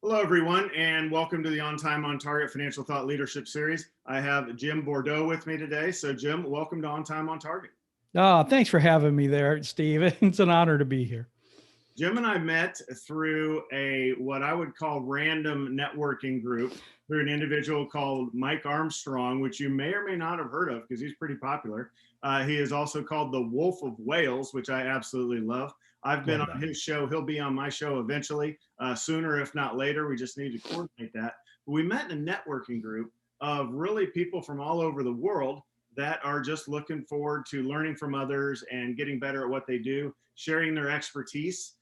Hello, everyone, and welcome to the On Time, On Target Financial Thought Leadership Series. I have Jim Bordeau with me today. So, Jim, welcome to On Time, On Target. Oh, thanks for having me there, Steve. It's an honor to be here. Jim and I met through a what I would call random networking group through an individual called Mike Armstrong, which you may or may not have heard of because he's pretty popular. He is also called the Wolf of Wales, which I absolutely love. I've been Love on that. his show. He'll be on my show eventually, sooner if not later. We just need to coordinate that. But we met in a networking group of really people from all over the world that are just looking forward to learning from others and getting better at what they do, sharing their expertise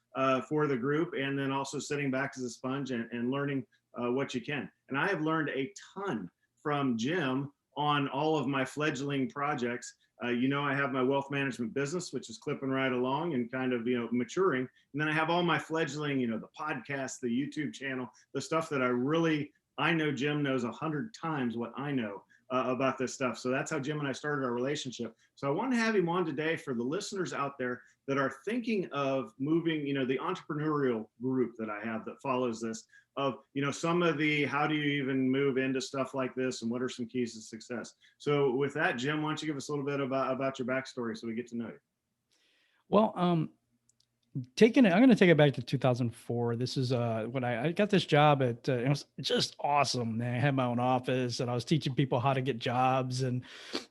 for the group, and then also sitting back as a sponge and learning what you can. And I have learned a ton from Jim on all of my fledgling projects. I have my wealth management business, which is clipping right along and kind of, maturing. And then I have all my fledgling, the podcast, the YouTube channel, the stuff that I know Jim knows 100 times what I know about this stuff. So that's how Jim and I started our relationship. So I want to have him on today for the listeners out there that are thinking of moving, the entrepreneurial group that I have that follows this of, some of the, how do you even move into stuff like this and what are some keys to success? So with that, Jim, why don't you give us a little bit about your backstory so we get to know you? Well, I'm going to take it back to 2004. This is when I got this job at. It was just awesome. I had my own office, and I was teaching people how to get jobs, and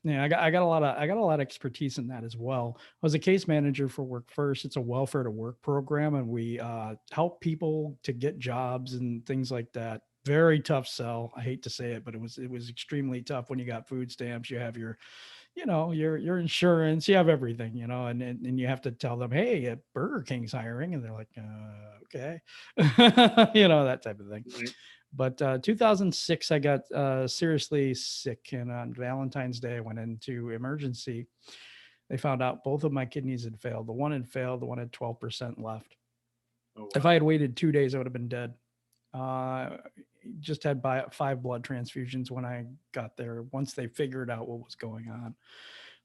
I got a lot of expertise in that as well. I was a case manager for Work First. It's a welfare to work program, and we help people to get jobs and things like that. Very tough sell. I hate to say it, but it was extremely tough when you got food stamps. You have your insurance, you have everything, and you have to tell them, hey, Burger King's hiring, and they're like, okay, that type of thing. Right. But 2006, I got seriously sick, and on Valentine's Day, I went into emergency. They found out both of my kidneys had failed. The one had failed. The one had 12% left. Oh, If wow. I had waited 2 days, I would have been dead. Uh, just had 5 blood transfusions when I got there. Once they figured out what was going on,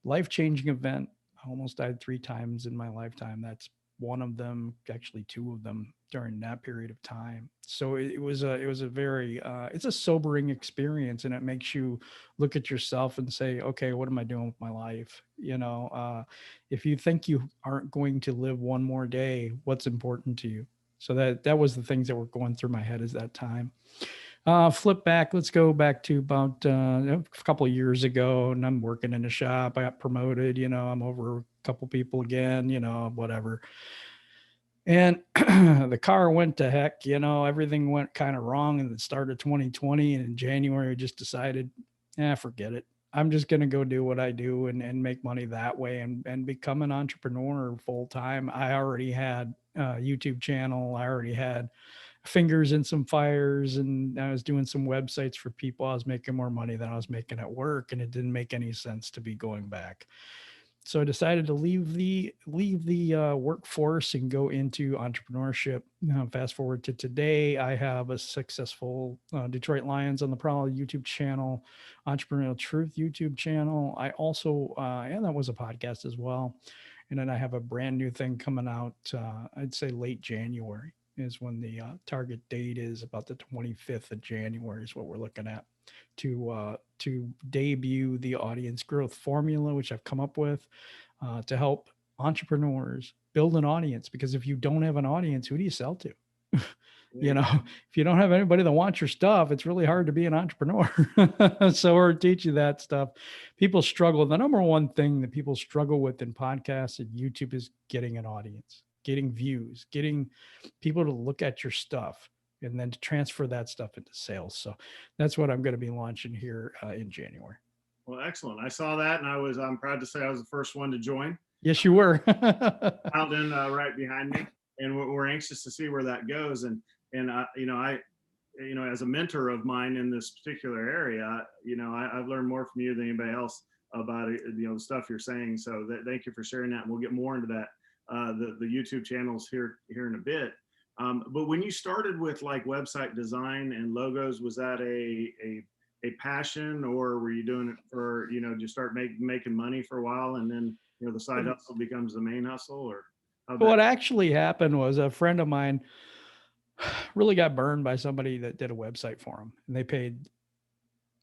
life-changing event. I almost died 3 times in my lifetime. That's one of them, actually two of them during that period of time. So it was a very it's a sobering experience, and it makes you look at yourself and say, okay, what am I doing with my life? If you think you aren't going to live one more day, what's important to you? So that was the things that were going through my head at that time. Flip back. Let's go back to about a couple of years ago, and I'm working in a shop. I got promoted. I'm over a couple people again. Whatever. And the car went to heck. Everything went kind of wrong in the start of 2020, and in January, I just decided, forget it. I'm just going to go do what I do and make money that way and become an entrepreneur full time. I already had a YouTube channel. I already had fingers in some fires, and I was doing some websites for people. I was making more money than I was making at work, and it didn't make any sense to be going back. So I decided to leave the workforce and go into entrepreneurship. Fast forward to today, I have a successful Detroit Lions on the Prowl YouTube channel, Entrepreneurial Truth YouTube channel. I also and that was a podcast as well. And then I have a brand new thing coming out. I'd say late January is when the target date is. About the 25th of January is what we're looking at to debut the audience growth formula, which I've come up with to help entrepreneurs build an audience. Because if you don't have an audience, who do you sell to? There you go. If you don't have anybody that wants your stuff, it's really hard to be an entrepreneur. So we're teaching that stuff. People struggle. The number one thing that people struggle with in podcasts and YouTube is getting an audience, getting views, getting people to look at your stuff, and then to transfer that stuff into sales. So that's what I'm going to be launching here in January. Well, excellent. I saw that, and I'm proud to say I was the first one to join. Yes, you were. Out in right behind me, and we're anxious to see where that goes. And as a mentor of mine in this particular area, I've learned more from you than anybody else about it, the stuff you're saying. So thank you for sharing that. And we'll get more into that, the YouTube channels here in a bit. But when you started with like website design and logos, was that a passion, or were you doing it for, just start making money for a while, and then, the side hustle becomes the main hustle, or how'd that? What actually happened was a friend of mine really got burned by somebody that did a website for them, and they paid,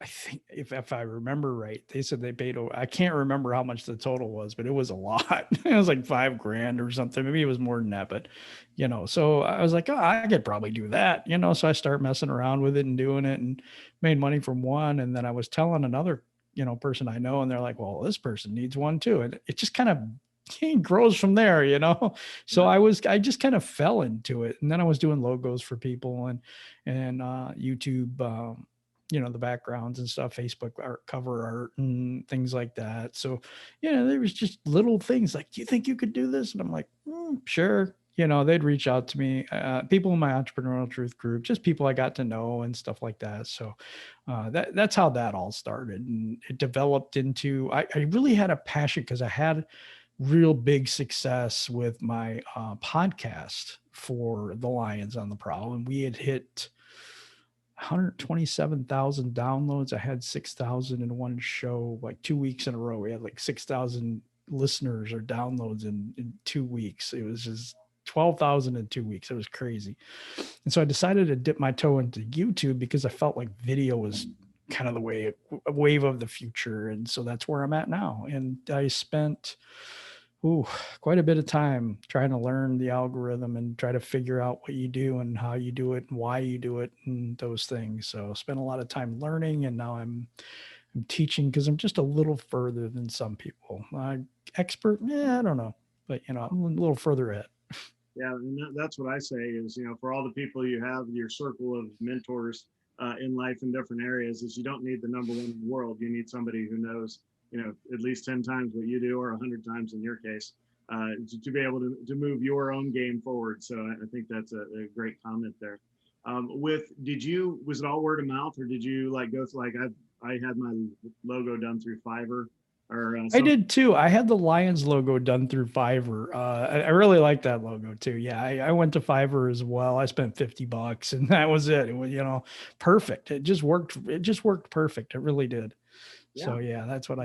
I think, if I remember right, they said they paid, I can't remember how much the total was, but it was a lot. It was like $5,000 or something. Maybe it was more than that, but so I was like, oh, I could probably do that, so I started messing around with it and doing it and made money from one. And then I was telling another, person I know, and they're like, well, this person needs one too. And it just kind of grows from there. So I just kind of fell into it. And then I was doing logos for people and YouTube, the backgrounds and stuff, Facebook art, cover art and things like that. So, there was just little things like, do you think you could do this? And I'm like, sure. They'd reach out to me, people in my Entrepreneurial Truth group, just people I got to know and stuff like that. So that's how that all started. And it developed into, I really had a passion because I had real big success with my podcast for the Lions on the Prowl. And we had hit 127,000 downloads. I had 6,000 in one show, like 2 weeks in a row. We had like 6,000 listeners or downloads in 2 weeks. It was just 12,000 in 2 weeks. It was crazy. And so I decided to dip my toe into YouTube because I felt like video was kind of the wave of the future. And so that's where I'm at now. And I spent quite a bit of time trying to learn the algorithm and try to figure out what you do and how you do it and why you do it and those things. So spent a lot of time learning, and now I'm teaching because I'm just a little further than some people. Expert, I don't know, but I'm a little further ahead. Yeah, and that's what I say is, for all the people you have, your circle of mentors in life in different areas, is you don't need the number one in the world. You need somebody who knows, at least 10 times what you do, or 100 times in your case, to be able to move your own game forward. So I think that's a great comment there. Was it all word of mouth, or did you go through, I had my logo done through Fiverr? I did too. I had the Lions logo done through Fiverr. I really like that logo too. Yeah, I went to Fiverr as well. I spent $50 and that was it. It was, perfect. It just worked. It just worked perfect. It really did. Yeah. So yeah, that's what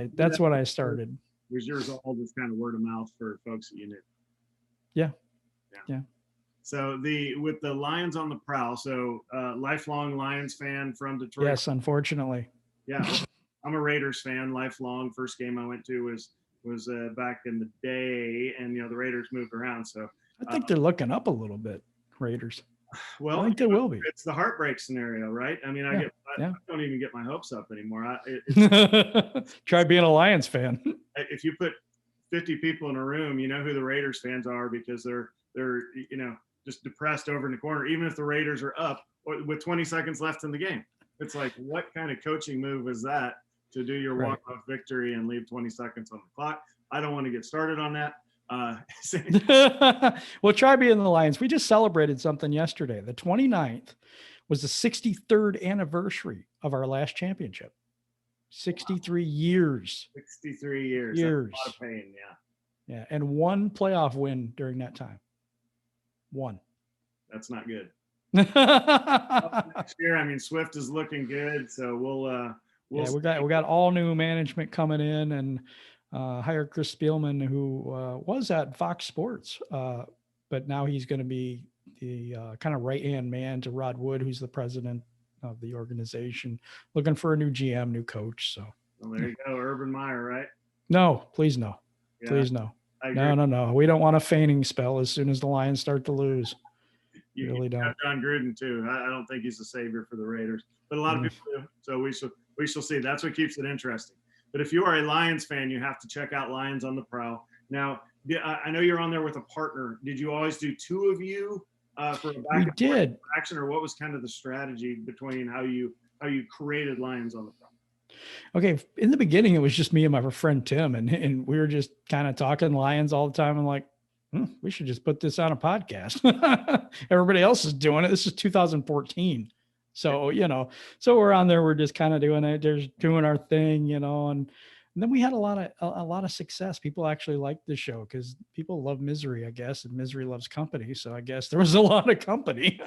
I started. Was yours all just kind of word of mouth for folks that you knew? Yeah. So with the Lions on the Prowl, so lifelong Lions fan from Detroit. Yes, unfortunately. Yeah, I'm a Raiders fan, lifelong. First game I went to was back in the day, and the Raiders moved around. So I think they're looking up a little bit, Raiders. Well, I think they will be. It's the heartbreak scenario, right? I mean, I don't even get my hopes up anymore. Try being a Lions fan. If you put 50 people in a room, you know who the Raiders fans are because they're just depressed over in the corner, even if the Raiders are up with 20 seconds left in the game. It's like, what kind of coaching move is that to do your walk-off victory and leave 20 seconds on the clock? I don't want to get started on that. Well, try being the Lions. We just celebrated something yesterday. The 29th was the 63rd anniversary of our last championship. 63 years. 63 years. That's a lot of pain, yeah. Yeah, and one playoff win during that time. One. That's not good. Next year, I mean, Swift is looking good, so we'll we got all new management coming in and hired Chris Spielman, who was at Fox Sports, but now he's going to be the kind of right-hand man to Rod Wood, who's the president of the organization, looking for a new GM, new coach. So there you go, Urban Meyer, right? No, please no. Yeah, please no. No. We don't want a feigning spell as soon as the Lions start to lose. You really don't. John Gruden too. I don't think he's a savior for the Raiders, but a lot of people do. So we shall see. That's what keeps it interesting. But if you are a Lions fan, you have to check out Lions on the Prowl. Now, I know you're on there with a partner. Did you always do two of you for a back and forth action, or what was kind of the strategy between how you created Lions on the Prowl? Okay, in the beginning, it was just me and my friend Tim, and we were just kind of talking Lions all the time. And like, we should just put this on a podcast. Everybody else is doing it. This is 2014. So, so we're on there, we're just kind of doing it. There's doing our thing, and then we had a lot of success. People actually liked the show because people love misery, I guess, and misery loves company. So I guess there was a lot of company.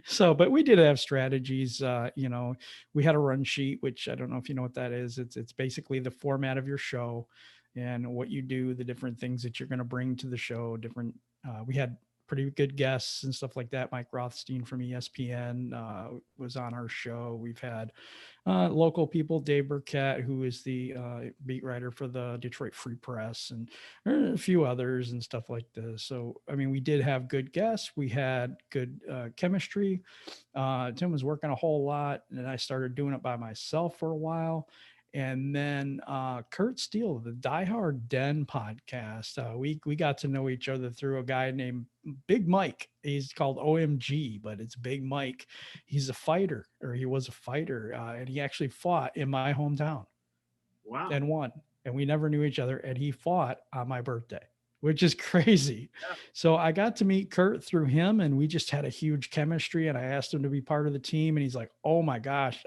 So, but we did have strategies. We had a run sheet, which I don't know if you know what that is. It's basically the format of your show and what you do, the different things that you're going to bring to the show. We had pretty good guests and stuff like that. Mike Rothstein from ESPN was on our show. We've had local people, Dave Burkett, who is the beat writer for the Detroit Free Press, and a few others and stuff like this. So, I mean, we did have good guests. We had good chemistry. Tim was working a whole lot, and I started doing it by myself for a while. And then Kurt Steele, the Die Hard Den podcast, we got to know each other through a guy named Big Mike. He's called OMG, but it's Big Mike. He's a fighter, or he was a fighter, and he actually fought in my hometown. Wow. And won. And we never knew each other, and he fought on my birthday, which is crazy. Yeah. So I got to meet Kurt through him, and we just had a huge chemistry, and I asked him to be part of the team, and he's like, oh my gosh,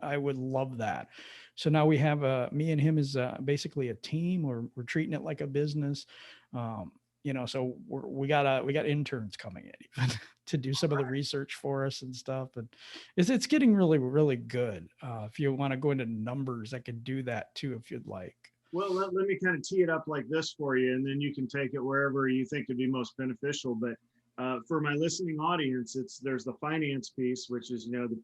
I would love that. So now we have me and him is basically a team. We're treating it like a business. So we got interns coming in even to do some of the research for us and stuff. And it's getting really, really good. If you want to go into numbers, I can do that too, if you'd like. Well, let me kind of tee it up like this for you, and then you can take it wherever you think would be most beneficial. But for my listening audience, there's the finance piece, which is, the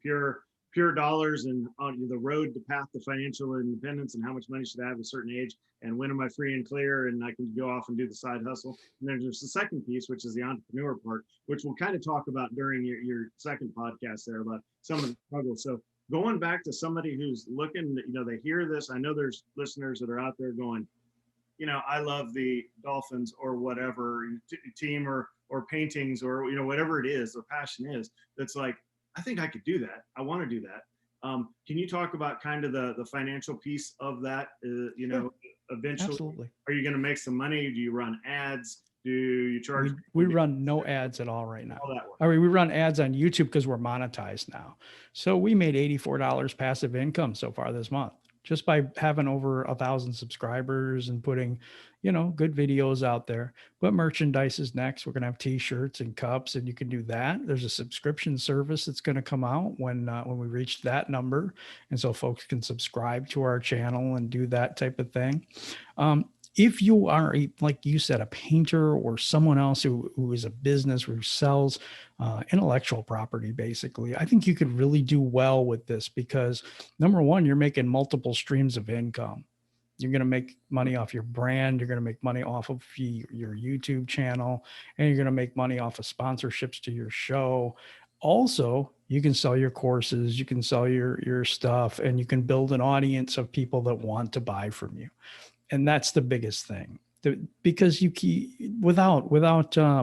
pure dollars and on the road to path to financial independence, and how much money should I have at a certain age, and when am I free and clear, and I can go off and do the side hustle. And then there's the second piece, which is the entrepreneur part, which we'll kind of talk about during your second podcast there about some of the struggles. So going back to somebody who's looking, they hear this. I know there's listeners that are out there going, I love the Dolphins or whatever team or paintings or, whatever it is, their passion is. That's like, I think I could do that. I want to do that. Can you talk about kind of the financial piece of that? Sure. Eventually, absolutely. Are you going to make some money? Do you run ads? Do you charge? We run no ads at all right now. We run ads on YouTube because we're monetized now. So we made $84 passive income so far this month, just by having over 1,000 subscribers and putting, good videos out there. But merchandise is next. We're going to have t-shirts and cups, and you can do that. There's a subscription service that's going to come out when we reach that number. And so folks can subscribe to our channel and do that type of thing. If you are, like you said, a painter or someone else who is a business who sells intellectual property, basically, I think you could really do well with this because, number one, you're making multiple streams of income. You're going to make money off your brand. You're going to make money off of your YouTube channel, and you're going to make money off of sponsorships to your show. Also, you can sell your courses, you can sell your stuff, and you can build an audience of people that want to buy from you. And that's the biggest thing, because without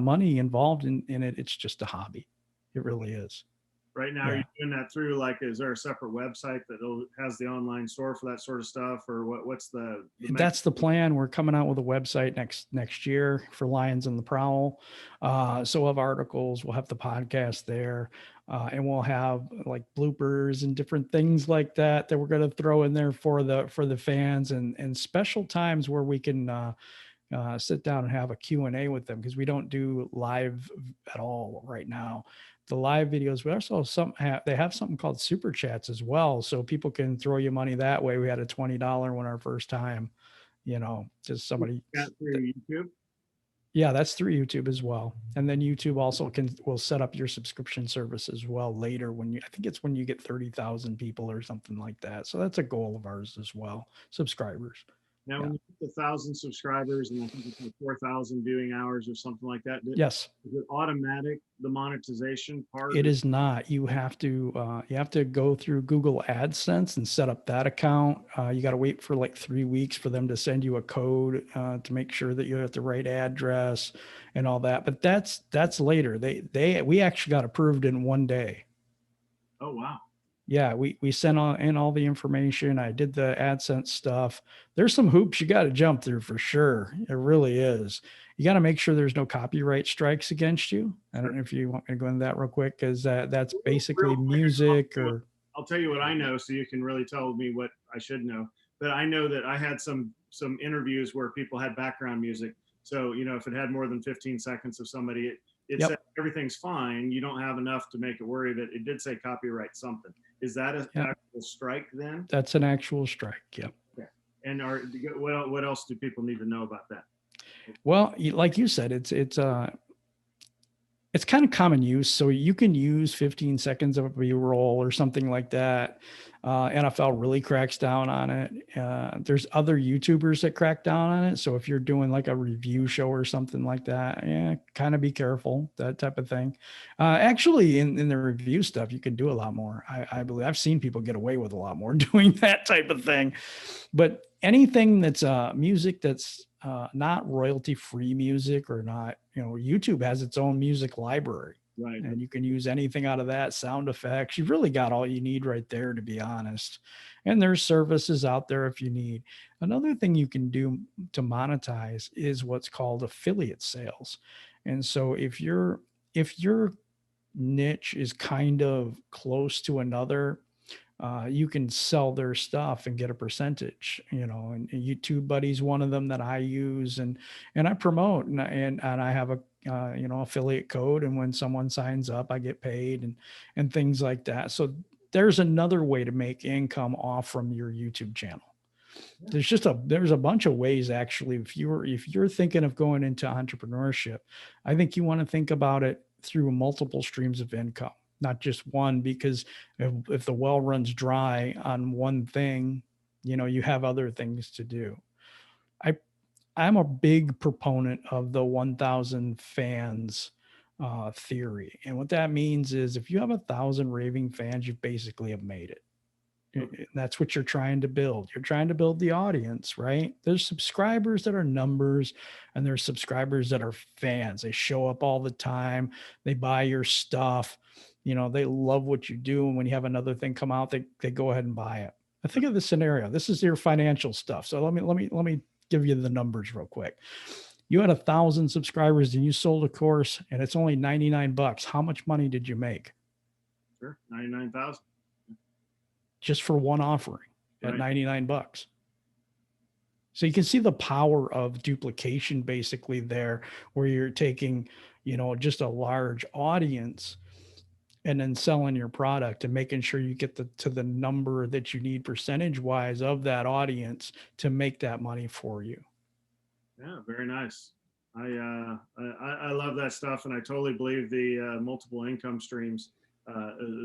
money involved in it, it's just a hobby. It really is. Right now, Are you doing that through, is there a separate website that has the online store for that sort of stuff, or what's the That's the plan. We're coming out with a website next year for Lions and the Prowl. So we'll have articles, we'll have the podcast there, and we'll have like bloopers and different things like that we're going to throw in there for the fans, and special times where we can sit down and have a Q&A with them, because we don't do live at all right now. The live videos, we also they have something called super chats as well, so people can throw you money that way. We had a $20 one our first time, just somebody through YouTube. Yeah, that's through YouTube as well. And then YouTube also will set up your subscription service as well later I think it's when you get 30,000 people or something like that. So that's a goal of ours as well, subscribers. Now, when you get 1,000 subscribers and I think it's like 4,000 viewing hours or something like that. Yes. Is it automatic, the monetization part? It is not. You have to go through Google AdSense and set up that account. You got to wait for like 3 weeks for them to send you a code to make sure that you're at the right address and all that. But that's later. We actually got approved in 1 day. Oh, wow. Yeah, we sent in all the information. I did the AdSense stuff. There's some hoops you got to jump through for sure. It really is. You got to make sure there's no copyright strikes against you. I don't know if you want me to go into that real quick, because that's basically music. Or I'll tell you what I know, so you can really tell me what I should know. But I know that I had some interviews where people had background music. So if it had more than 15 seconds of somebody, it said everything's fine. You don't have enough to make it worry that it did say copyright something. Is that an actual strike then? That's an actual strike. Yep. Okay. And what else do people need to know about that? Well, like you said, it's kind of common use. So you can use 15 seconds of a B-roll or something like that. NFL really cracks down on it. There's other YouTubers that crack down on it. So if you're doing like a review show or something like that, yeah, kind of be careful, that type of thing. Actually, in the review stuff, you can do a lot more. I believe I've seen people get away with a lot more doing that type of thing. But anything that's music that's not royalty free music, or not, YouTube has its own music library, Right. and you can use anything out of that, sound effects. You've really got all you need right there, to be honest. And there's services out there if you need. Another thing you can do to monetize is what's called affiliate sales. And so if your niche is kind of close to another, you can sell their stuff and get a percentage, and YouTube Buddy's one of them that I use, and I promote, and I have a affiliate code, and when someone signs up, I get paid, and things like that. So there's another way to make income off from your YouTube channel. There's a bunch of ways, actually. If you're thinking of going into entrepreneurship, I think you want to think about it through multiple streams of income, not just one, because if the well runs dry on one thing, you have other things to do. I I'm a big proponent of the 1,000 fans theory, and what that means is if you have 1,000 raving fans, you basically have made it. That's what you're trying to build. You're trying to build the audience, right? There's subscribers that are numbers, and there's subscribers that are fans. They show up all the time. They buy your stuff. They love what you do. And when you have another thing come out, they go ahead and buy it. I think of the scenario. This is your financial stuff. So let me give you the numbers real quick. You had 1,000 subscribers and you sold a course and it's only $99. How much money did you make? Sure. 99,000. Just for one offering at Right. $99. So you can see the power of duplication basically there, where you're taking, just a large audience and then selling your product and making sure you get to the number that you need percentage wise of that audience to make that money for you. Yeah, very nice. I love that stuff, and I totally believe the multiple income streams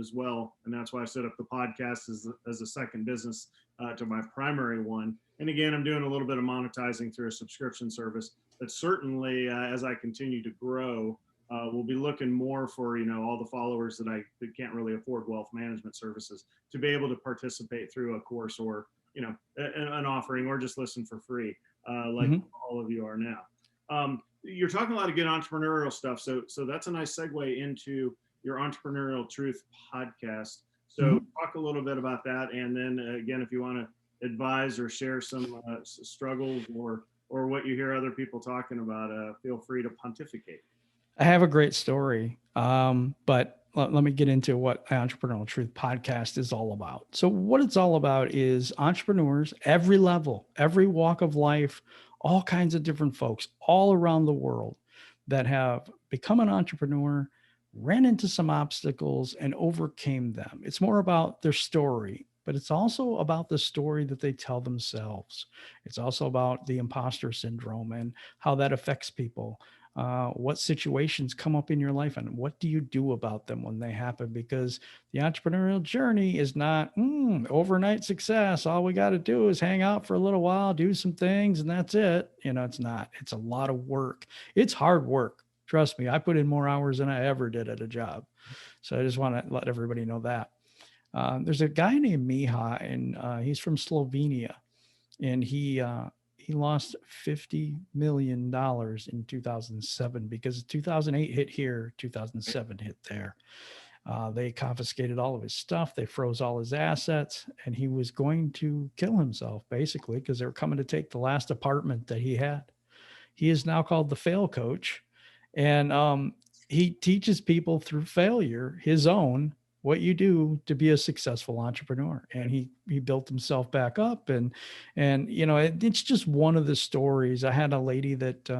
as well, and that's why I set up the podcast as a second business to my primary one. And again, I'm doing a little bit of monetizing through a subscription service. But certainly, as I continue to grow, we'll be looking more for all the followers that can't really afford wealth management services to be able to participate through a course or an offering, or just listen for free, like Mhm. all of you are now. You're talking a lot of good entrepreneurial stuff, so that's a nice segue into your Entrepreneurial Truth podcast. So Mhm. talk a little bit about that, and then again, if you want to advise or share some struggles or what you hear other people talking about, feel free to pontificate. I have a great story, but let me get into what the Entrepreneurial Truth podcast is all about. So, what it's all about is entrepreneurs, every level, every walk of life, all kinds of different folks all around the world that have become an entrepreneur, ran into some obstacles, and overcame them. It's more about their story, but it's also about the story that they tell themselves. It's also about the imposter syndrome and how that affects people. What situations come up in your life and what do you do about them when they happen? Because the entrepreneurial journey is not overnight success. All we got to do is hang out for a little while, do some things, and that's it. It's not. It's a lot of work. It's hard work. Trust me, I put in more hours than I ever did at a job. So I just want to let everybody know that. There's a guy named Miha, and he's from Slovenia, and he lost $50 million in 2007 because 2008 hit here, 2007 hit there. They confiscated all of his stuff, they froze all his assets, and he was going to kill himself basically because they were coming to take the last apartment that he had. He is now called the Fail Coach, and he teaches people through failure, his own, what you do to be a successful entrepreneur. And he built himself back up, and it's just one of the stories. I had a lady that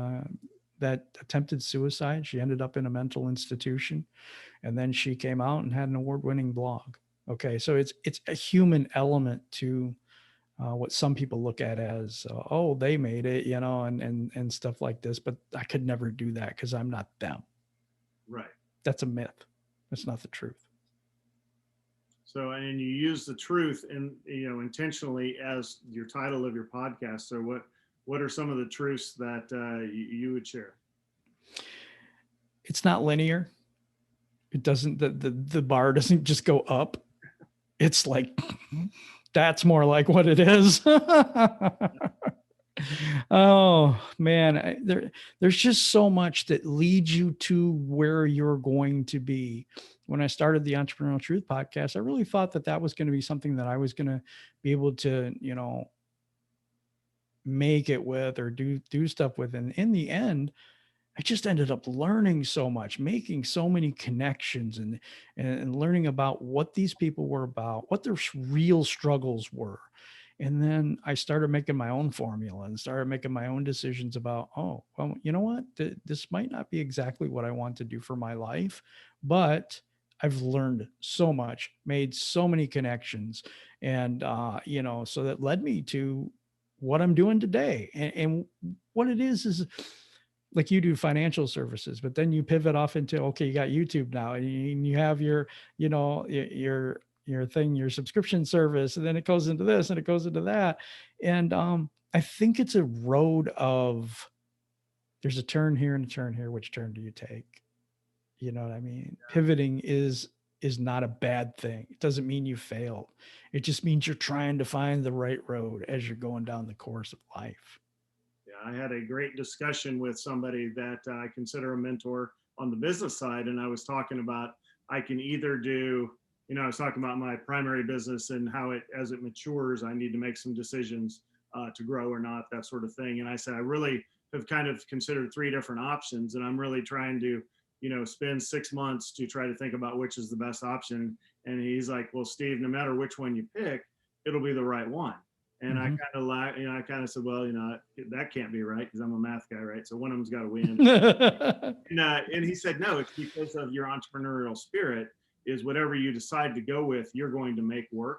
attempted suicide. She ended up in a mental institution, and then she came out and had an award-winning blog. Okay, so it's a human element to what some people look at as, oh, they made it, and stuff like this. But I could never do that because I'm not them. Right. That's a myth. That's not the truth. So, and you use the truth and, intentionally as your title of your podcast. So what are some of the truths that you would share? It's not linear. It doesn't, the bar doesn't just go up. It's like, that's more like what it is. Oh man, there's just so much that leads you to where you're going to be. When I started the Entrepreneurial Truth podcast, I really thought that was going to be something that I was going to be able to, make it with or do stuff with. And in the end, I just ended up learning so much, making so many connections, and learning about what these people were about, what their real struggles were. And then I started making my own formula and started making my own decisions about, oh, well, you know what? This might not be exactly what I want to do for my life, but I've learned so much, made so many connections. And, so that led me to what I'm doing today. And what it is like you do financial services, but then you pivot off into, okay, you got YouTube now, and you have your, your thing, your subscription service, and then it goes into this and it goes into that. And I think it's a road of, there's a turn here and a turn here. Which turn do you take? You know what I mean? Pivoting is not a bad thing. It doesn't mean you failed. It just means you're trying to find the right road as you're going down the course of life. Yeah, I had a great discussion with somebody that I consider a mentor on the business side, and I was talking about I can either do, I was talking about my primary business and how as it matures, I need to make some decisions to grow or not, that sort of thing. And I said I really have kind of considered three different options, and I'm really trying to, spend 6 months to try to think about which is the best option. And he's like, well, Steve, no matter which one you pick, it'll be the right one. And I kind of like, I kind of said, well, that can't be right because I'm a math guy, right? So one of them's got to win. And he said, no, it's because of your entrepreneurial spirit. Is whatever you decide to go with, you're going to make work.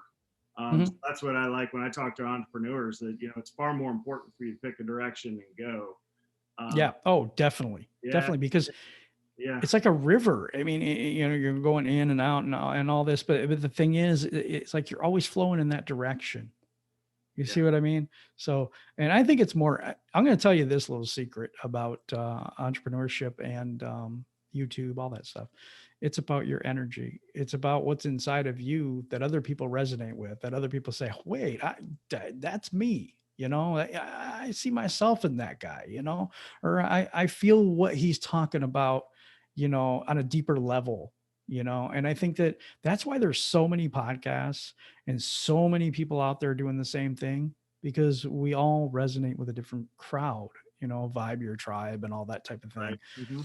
So that's what I like when I talk to entrepreneurs. That it's far more important for you to pick a direction and go. Yeah. Oh, definitely, definitely, because it's like a river. I mean, you're going in and out and all this, but the thing is, it's like you're always flowing in that direction. You see what I mean? So, and I think it's more, I'm going to tell you this little secret about entrepreneurship and YouTube, all that stuff. It's about your energy. It's about what's inside of you that other people resonate with, that other people say, wait, that's me. I see myself in that guy, or I feel what he's talking about, on a deeper level. And I think that's why there's so many podcasts and so many people out there doing the same thing, because we all resonate with a different crowd, vibe your tribe and all that type of thing. Right. Mm-hmm.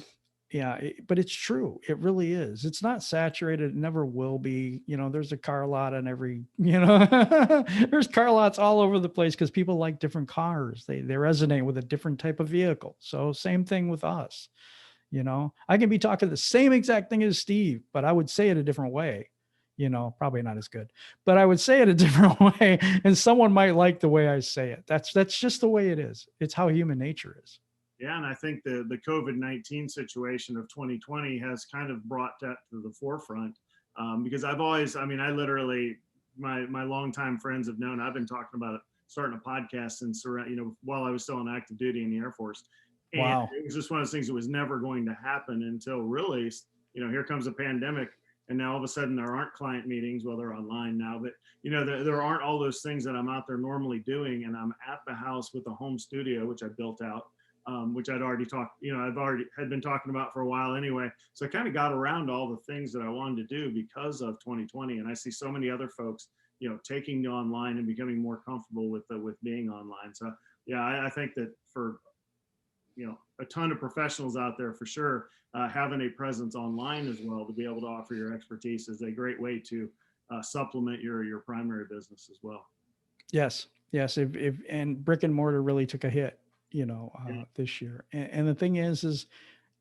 Yeah. But it's true. It really is. It's not saturated. It never will be. There's a car lot on every, there's car lots all over the place because people like different cars. They resonate with a different type of vehicle. So same thing with us. I can be talking the same exact thing as Steve, but I would say it a different way. Probably not as good, but I would say it a different way, and someone might like the way I say it. That's just the way it is. It's how human nature is. Yeah, and I think the COVID-19 situation of 2020 has kind of brought that to the forefront, because I've always, I literally, my longtime friends have known I've been talking about starting a podcast since while I was still on active duty in the Air Force. And wow. It was just one of those things that was never going to happen until really, here comes a pandemic. And now all of a sudden there aren't client meetings. Well, they're online now, but there aren't all those things that I'm out there normally doing. And I'm at the house with a home studio, which I built out, which I'd already talked, had been talking about for a while anyway. So I kind of got around all the things that I wanted to do because of 2020. And I see so many other folks, taking to online and becoming more comfortable with being online. So yeah, I think that for, a ton of professionals out there for sure, having a presence online as well to be able to offer your expertise is a great way to supplement your primary business as well. Yes. If and brick and mortar really took a hit, this year. And the thing is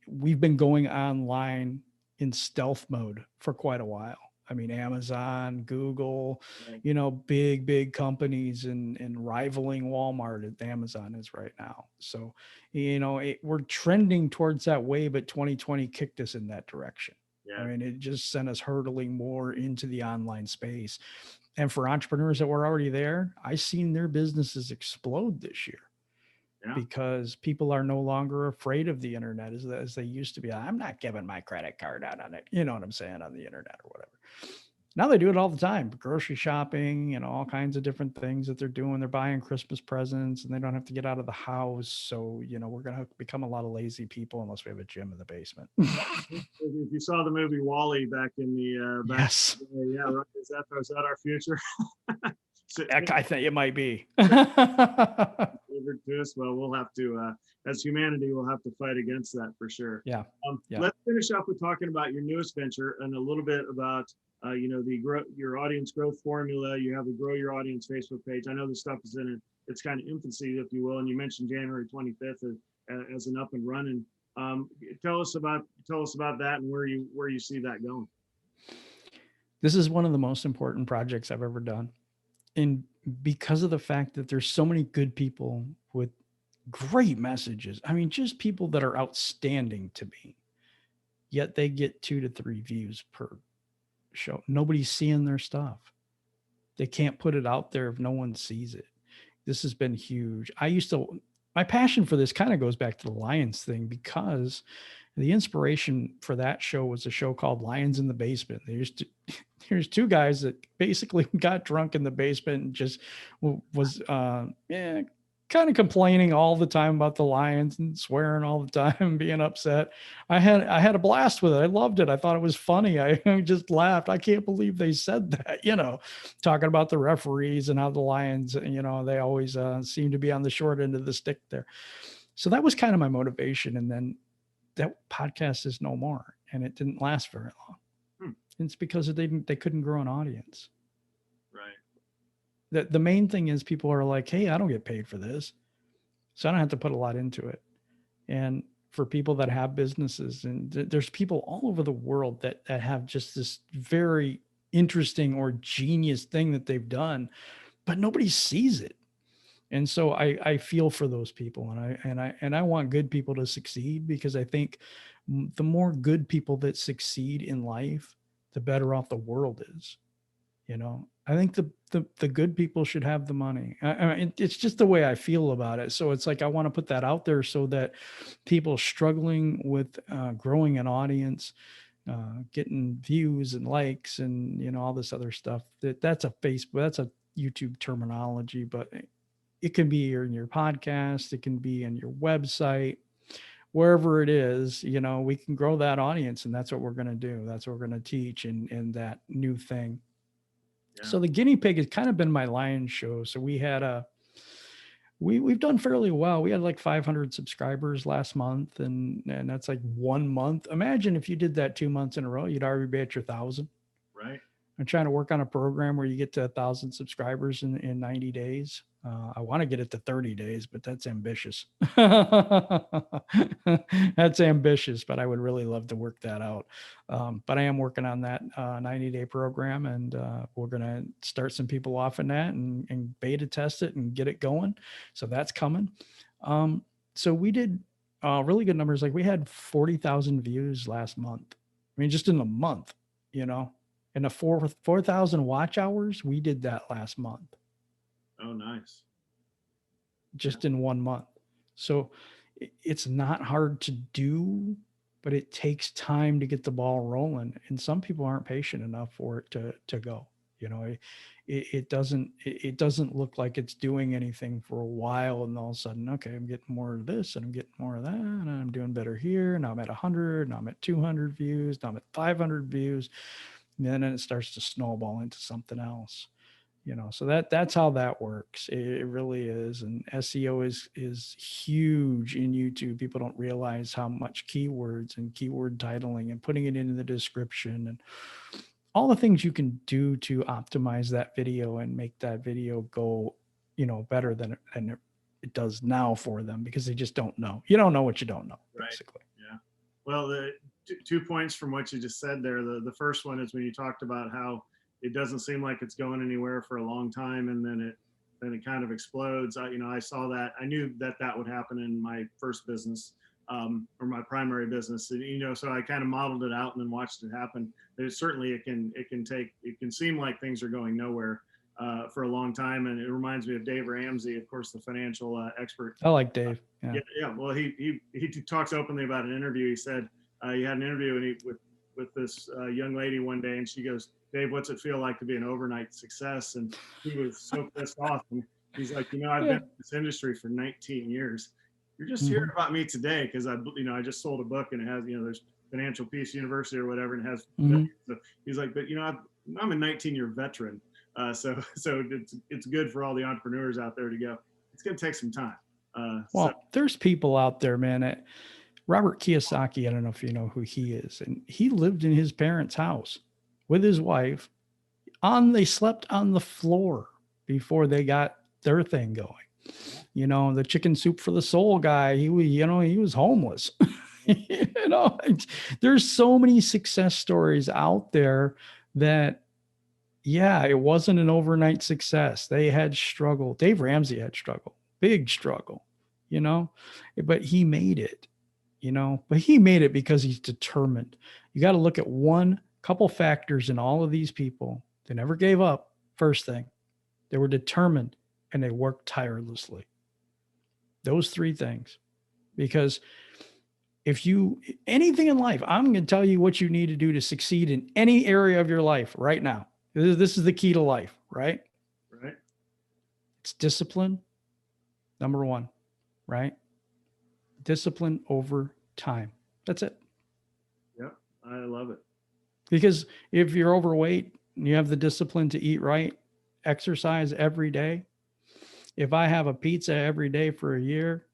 we've been going online in stealth mode for quite a while. I mean, Amazon, Google, Right. big companies and rivaling Walmart as Amazon is right now. So, we're trending towards that way, but 2020 kicked us in that direction. I Yeah. mean, it just sent us hurtling more into the online space. And for entrepreneurs that were already there, I seen their businesses explode this year Yeah. because people are no longer afraid of the internet as they used to be. I'm not giving my credit card out on it. You know what I'm saying? On the internet or whatever. Now they do it all the time, grocery shopping and all kinds of different things that they're doing. They're buying Christmas presents and they don't have to get out of the house. So, we're going to become a lot of lazy people unless we have a gym in the basement. If you saw the movie Wall-E back in the back, Yes. yeah, right. Is that our future? I think it might be. Delivered to us. Well, we'll have to, as humanity, we'll have to fight against that for sure. Yeah. Yeah. Let's finish up with talking about your newest venture and a little bit about, your audience growth formula. You have the Grow Your Audience Facebook page. I know this stuff is in its kind of infancy, if you will, and you mentioned January 25th as an up and running. Tell us about that and where you see that going. This is one of the most important projects I've ever done. And because of the fact that there's so many good people with great messages, I mean, just people that are outstanding to me, yet they get 2 to 3 views per show. Nobody's seeing their stuff. They can't put it out there if no one sees it. This has been huge. My passion for this kind of goes back to the Lions thing because the inspiration for that show was a show called Lions in the Basement. There's 2 guys that basically got drunk in the basement and just was kind of complaining all the time about the Lions and swearing all the time and being upset. I had a blast with it. I loved it. I thought it was funny. I just laughed. I can't believe they said that, talking about the referees and how the Lions, they always seem to be on the short end of the stick there. So that was kind of my motivation. And then that podcast is no more, and it didn't last very long. It's because they couldn't grow an audience. Right. The main thing is people are like, hey, I don't get paid for this, so I don't have to put a lot into it. And for people that have businesses, and there's people all over the world that have just this very interesting or genius thing that they've done, but nobody sees it. And so I feel for those people, and I want good people to succeed, because I think the more good people that succeed in life, the better off the world is. I think the good people should have the money. It's just the way I feel about it. So it's like I want to put that out there so that people struggling with growing an audience, getting views and likes and all this other stuff, that's a YouTube terminology, but it can be in your podcast, it can be in your website, wherever it is, we can grow that audience, and that's what we're going to do. That's what we're going to teach in that new thing. Yeah. So the guinea pig has kind of been my lion's show. So we had we've done fairly well. We had like 500 subscribers last month, and that's like 1 month. Imagine if you did that 2 months in a row, you'd already be at your 1,000. Right. I'm trying to work on a program where you get to 1,000 subscribers in 90 days. I want to get it to 30 days, but that's ambitious. That's ambitious, but I would really love to work that out. But I am working on that 90-day program, and we're going to start some people off in that and beta test it and get it going. So that's coming. So we did really good numbers. Like we had 40,000 views last month. I mean, just in a month, and the 4,000 watch hours, we did that last month. Oh, nice. Just in 1 month. So it's not hard to do, but it takes time to get the ball rolling. And some people aren't patient enough for it to go. It doesn't look like it's doing anything for a while. And all of a sudden, okay, I'm getting more of this and I'm getting more of that. And I'm doing better here. Now I'm at 100. Now I'm at 200 views. Now I'm at 500 views. And then it starts to snowball into something else. So that's how that works. It really is. And SEO is huge in YouTube. People don't realize how much keywords and keyword titling and putting it into the description and all the things you can do to optimize that video and make that video go, better than it does now for them, because they just don't know. You don't know what you don't know, basically. Yeah. Well, the 2 points from what you just said there. The first one is when you talked about how it doesn't seem like it's going anywhere for a long time, and then it kind of explodes. I saw that. I knew that that would happen in my first business, or my primary business. And, so I kind of modeled it out and then watched it happen. Certainly it can seem like things are going nowhere for a long time, and it reminds me of Dave Ramsey, of course, the financial expert. I like Dave. Yeah. Yeah. Well, he talks openly about an interview. He said he had an interview with this young lady one day, and she goes, "Dave, what's it feel like to be an overnight success?" And he was so pissed off. And he's like, I've been in this industry for 19 years. You're just hearing about me today because I just sold a book, and it has, there's Financial Peace University or whatever, and it has. So he's like, but I'm a 19-year veteran, so it's good for all the entrepreneurs out there to go. It's going to take some time. There's people out there, man. Robert Kiyosaki, I don't know if you know who he is, and he lived in his parents' house with his wife. They slept on the floor before they got their thing going. The chicken soup for the soul guy, he was homeless. There's so many success stories out there that, yeah, it wasn't an overnight success. They had struggle. Dave Ramsey had struggle, big struggle, but he made it, but he made it because he's determined. You got to look at couple factors in all of these people. They never gave up. First thing, they were determined and they worked tirelessly. Those three things. Because anything in life, I'm going to tell you what you need to do to succeed in any area of your life right now. This is the key to life, right? Right. It's discipline. Number one, right? Discipline over time. That's it. Yep. I love it. Because if you're overweight and you have the discipline to eat right, exercise every day. If I have a pizza every day for a year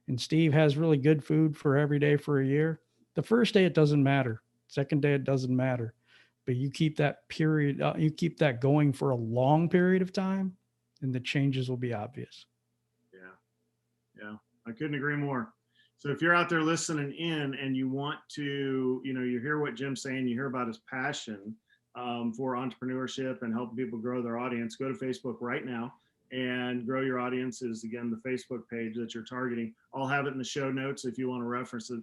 and Steve has really good food for every day for a year, the first day it doesn't matter. Second day it doesn't matter. But you keep that going for a long period of time, and the changes will be obvious. Yeah. I couldn't agree more. So if you're out there listening in and you want to, you hear what Jim's saying, you hear about his passion for entrepreneurship and helping people grow their audience, go to Facebook right now and grow your audience. Is again the Facebook page that you're targeting. I'll have it in the show notes if you want to reference it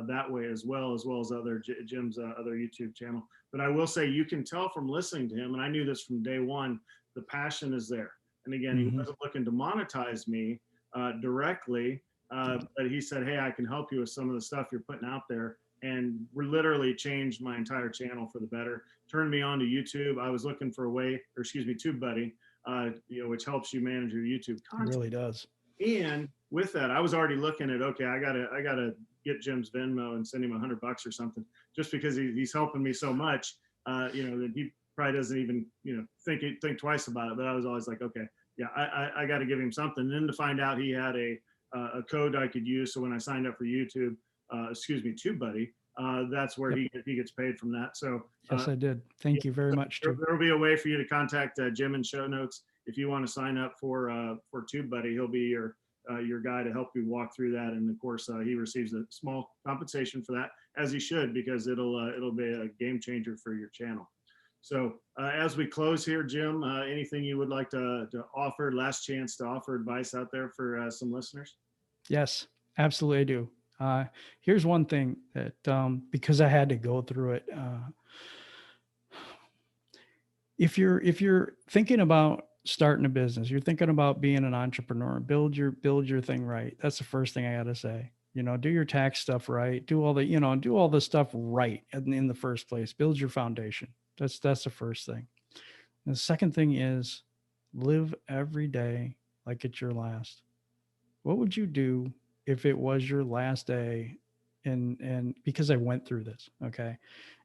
that way as well as other Jim's other YouTube channel. But I will say, you can tell from listening to him, and I knew this from day one, the passion is there. And again, he wasn't looking to monetize me directly, but he said, hey, I can help you with some of the stuff you're putting out there. And we literally changed my entire channel for the better, turned me on to YouTube. I was looking for a way, TubeBuddy, which helps you manage your YouTube content. It really does. And with that, I was already looking at, okay, I gotta get Jim's Venmo and send him $100 or something, just because he's helping me so much. That he probably doesn't even, think twice about it. But I was always like, okay, yeah, I got to give him something. And then to find out he had a code I could use, so when I signed up for TubeBuddy, that's where he gets paid from that. So yes, I did. Thank you very much. There'll be a way for you to contact Jim in show notes if you want to sign up for TubeBuddy. He'll be your guy to help you walk through that, and of course he receives a small compensation for that, as he should, because it'll be a game changer for your channel. So as we close here, Jim, anything you would like to offer, last chance to offer advice out there for some listeners? Yes, absolutely, I do. Here's one thing that, because I had to go through it. If you're thinking about starting a business, you're thinking about being an entrepreneur, build your thing right. That's the first thing I got to say. Do your tax stuff right. Do all the stuff right in the first place. Build your foundation. That's the first thing. And the second thing is live every day like it's your last. What would you do if it was your last day? And because I went through this, okay?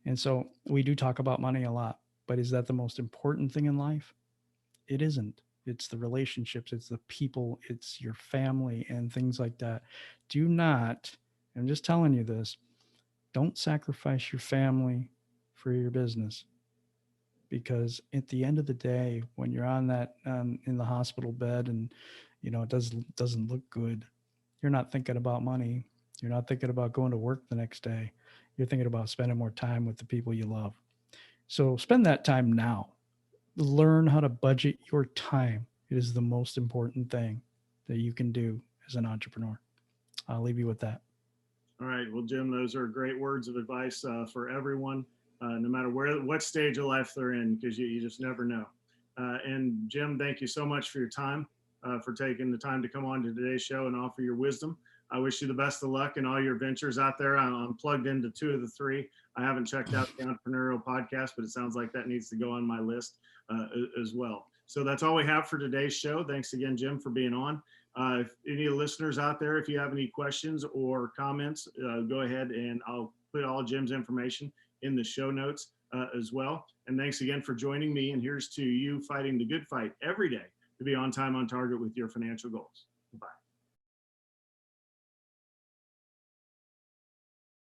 And so we do talk about money a lot, but is that the most important thing in life? It isn't. It's the relationships, it's the people, it's your family and things like that. Do not, I'm just telling you this, don't sacrifice your family for your business. Because at the end of the day, when you're on that in the hospital bed and it doesn't look good, you're not thinking about money. You're not thinking about going to work the next day. you're thinking about spending more time with the people you love. So spend that time now. Learn how to budget your time. It is the most important thing that you can do as an entrepreneur. I'll leave you with that. All right. Well, Jim, those are great words of advice for everyone, no matter what stage of life they're in, because you just never know. And Jim, thank you so much for your time, for taking the time to come on to today's show and offer your wisdom. I wish you the best of luck in all your ventures out there. I'm plugged into 2 of the 3. I haven't checked out the Entrepreneurial podcast, but it sounds like that needs to go on my list as well. So that's all we have for today's show. Thanks again, Jim, for being on. If any listeners out there, if you have any questions or comments, go ahead and I'll put all Jim's information in the show notes as well. And thanks again for joining me. And here's to you fighting the good fight every day to be on time, on target with your financial goals. Bye.